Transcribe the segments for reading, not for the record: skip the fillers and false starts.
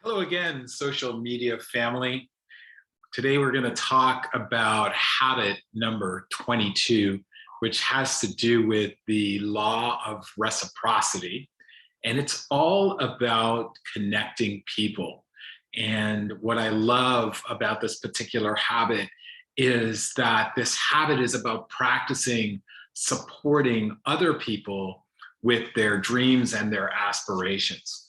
Hello again, social media family. Today we're going to talk about habit number 22, which has to do with the law of reciprocity. And it's all about connecting people. And what I love about this particular habit is that this habit is about practicing supporting other people with their dreams and their aspirations.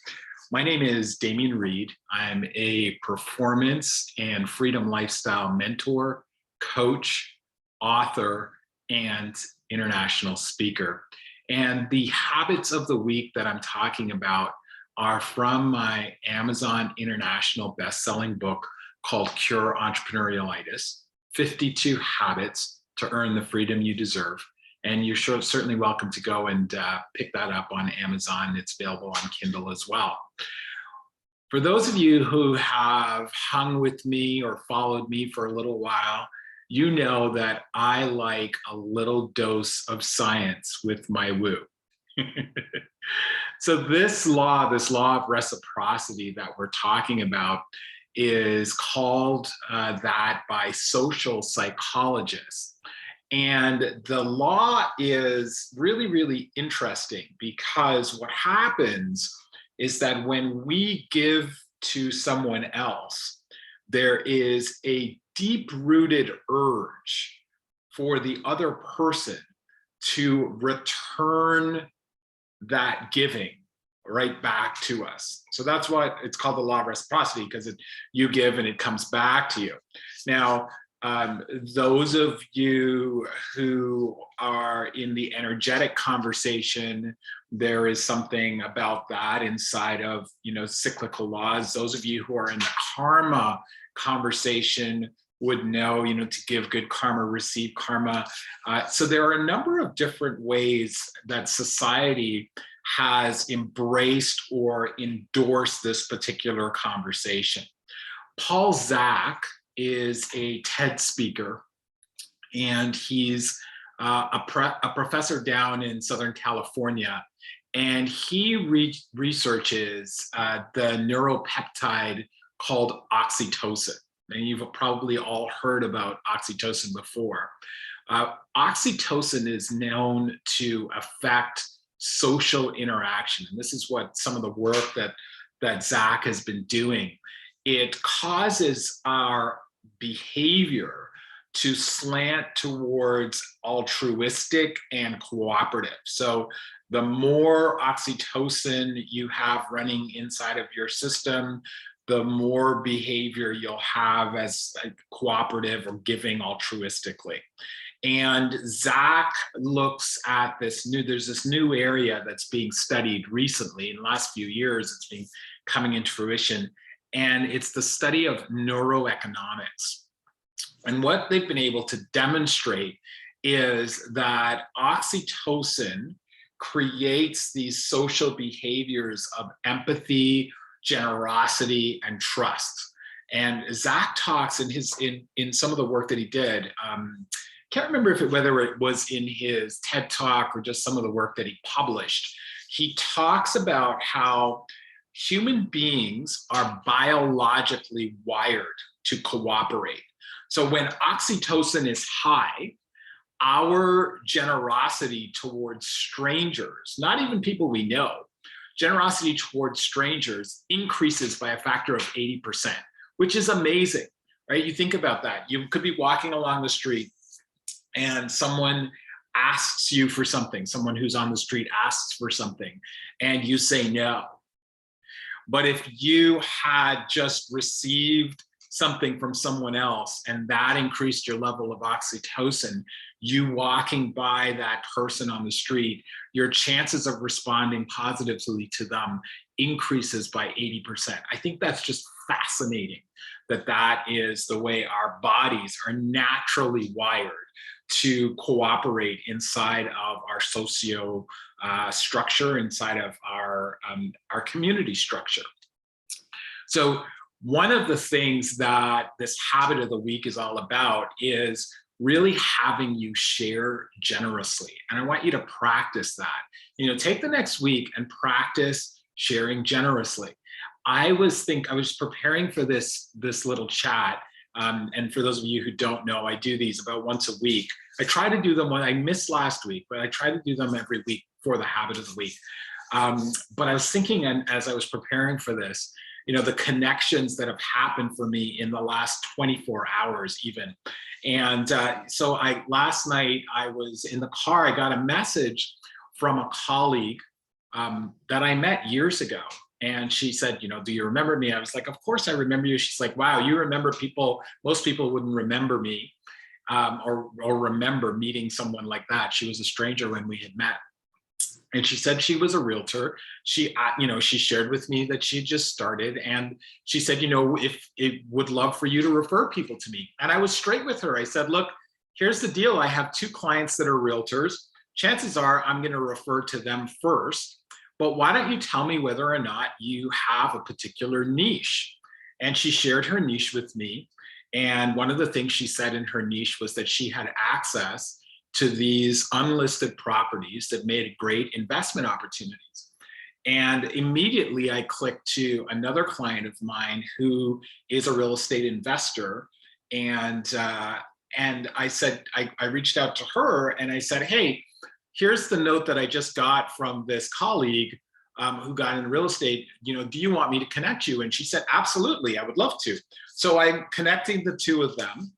My name is Damien Reed. I'm a performance and freedom lifestyle mentor, coach, author, and international speaker. And the habits of the week that I'm talking about are from my Amazon International best-selling book called Cure Entrepreneurialitis: 52 Habits to Earn the Freedom You Deserve. And you're certainly welcome to go and pick that up on Amazon. It's available on Kindle as well. For those of you who have hung with me or followed me for a little while, you know that I like a little dose of science with my woo. So this law of reciprocity that we're talking about is called that by social psychologists. And the law is really, really interesting because what happens is that when we give to someone else, there is a deep-rooted urge for the other person to return that giving right back to us. So that's what it's called the law of reciprocity, because you give and it comes back to you. Now, those of you who are in the energetic conversation, there is something about that inside of, cyclical laws. Those of you who are in the karma conversation would know, to give good karma, receive karma. So there are a number of different ways that society has embraced or endorsed this particular conversation. Paul Zak is a TED speaker, and he's a professor down in Southern California, and he researches the neuropeptide called oxytocin. And you've probably all heard about oxytocin before. Oxytocin is known to affect social interaction, and this is what some of the work that Zak has been doing. It causes our behavior to slant towards altruistic and cooperative. So the more oxytocin you have running inside of your system, the more behavior you'll have as cooperative or giving altruistically. And Zak looks at there's this new area that's being studied recently. In the last few years, it's been coming into fruition. And it's the study of neuroeconomics. And what they've been able to demonstrate is that oxytocin creates these social behaviors of empathy, generosity, and trust. And Zak talks in some of the work that he did. Can't remember whether it was in his TED Talk or just some of the work that he published. He talks about how human beings are biologically wired to cooperate. So when oxytocin is high, our generosity towards strangers, not even people we know, generosity towards strangers increases by a factor of 80%, which is amazing, right? You think about that. You could be walking along the street and someone asks you for something. Someone who's on the street asks for something and you say no. But if you had just received something from someone else and that increased your level of oxytocin, you walking by that person on the street, your chances of responding positively to them increases by 80%. I think that's just fascinating that is the way our bodies are naturally wired to cooperate inside of our socio structure, inside of our community structure. So one of the things that this habit of the week is all about is really having you share generously. And I want you to practice that. Take the next week and practice sharing generously. I was preparing for this little chat. And for those of you who don't know, I do these about once a week. I try to do them when I missed last week, but I try to do them every week for the habit of the week. But I was thinking, and as I was preparing for this, the connections that have happened for me in the last 24 hours even. And so last night I was in the car, I got a message from a colleague that I met years ago. And she said, do you remember me? I was like, of course I remember you. She's like, wow, you remember people. Most people wouldn't remember me or remember meeting someone like that. She was a stranger when we had met. And she said she was a realtor. She shared with me that she just started. And she said, if it would love for you to refer people to me. And I was straight with her. I said, look, here's the deal. I have 2 clients that are realtors. Chances are I'm going to refer to them first. But why don't you tell me whether or not you have a particular niche? And she shared her niche with me. And one of the things she said in her niche was that she had access to these unlisted properties that made great investment opportunities. And immediately I clicked to another client of mine who is a real estate investor. And I said, I reached out to her and I said, hey, here's the note that I just got from this colleague who got in real estate. Do you want me to connect you? And she said, absolutely, I would love to. So I'm connecting the 2 of them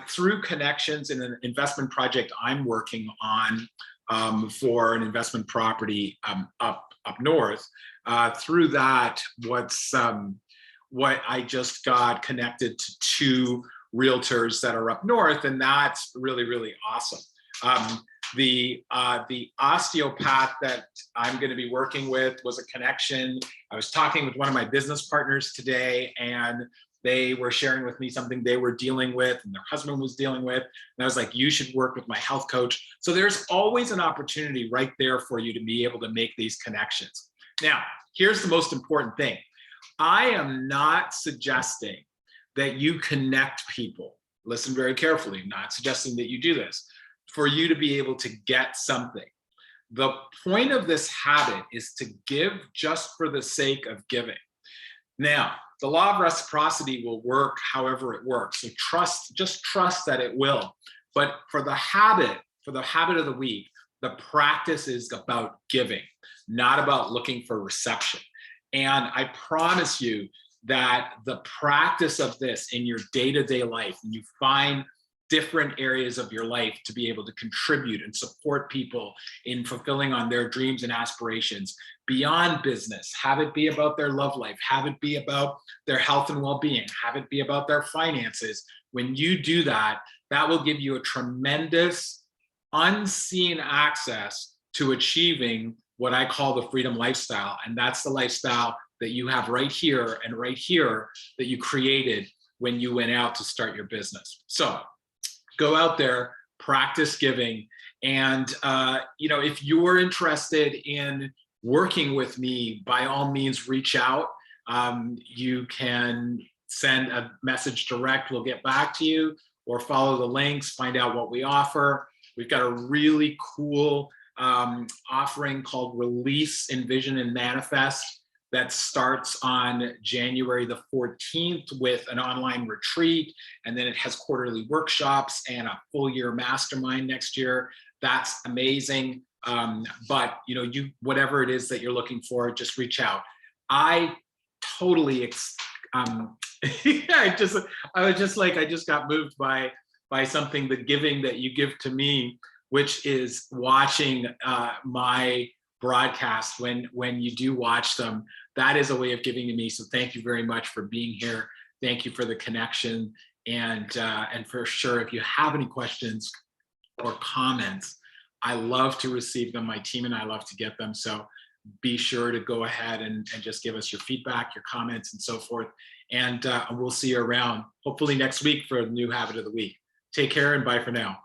through connections in an investment project I'm working on for an investment property up north. Through that, what I just got connected to 2 realtors that are up north, and that's really, really awesome. The osteopath that I'm going to be working with was a connection. I was talking with one of my business partners today, and they were sharing with me something they were dealing with and their husband was dealing with. And I was like, you should work with my health coach. So there's always an opportunity right there for you to be able to make these connections. Now, here's the most important thing. I am not suggesting that you connect people. Listen very carefully. I'm not suggesting that you do this for you to be able to get something. The point of this habit is to give just for the sake of giving. Now, the law of reciprocity will work however it works. So just trust that it will. But for the habit of the week, the practice is about giving, not about looking for reception. And I promise you that the practice of this in your day-to-day life, and you find different areas of your life to be able to contribute and support people in fulfilling on their dreams and aspirations beyond business. Have it be about their love life, have it be about their health and well-being, have it be about their finances. When you do that, that will give you a tremendous unseen access to achieving what I call the freedom lifestyle. And that's the lifestyle that you have right here and right here that you created when you went out to start your business. So go out there, practice giving. And, if you're interested in working with me, by all means, reach out. You can send a message direct. We'll get back to you, or follow the links, find out what we offer. We've got a really cool offering called Release, Envision, and Manifest that starts on January the 14th with an online retreat. And then it has quarterly workshops and a full year mastermind next year. That's amazing. But whatever it is that you're looking for, just reach out. I totally, I just got moved by something, the giving that you give to me, which is watching my broadcast. When you do watch them, that is a way of giving to me. So thank you very much for being here. Thank you for the connection. And for sure, if you have any questions or comments, I love to receive them. My team and I love to get them. So be sure to go ahead and just give us your feedback, your comments, and so forth. And we'll see you around, hopefully next week, for a new habit of the week. Take care and bye for now.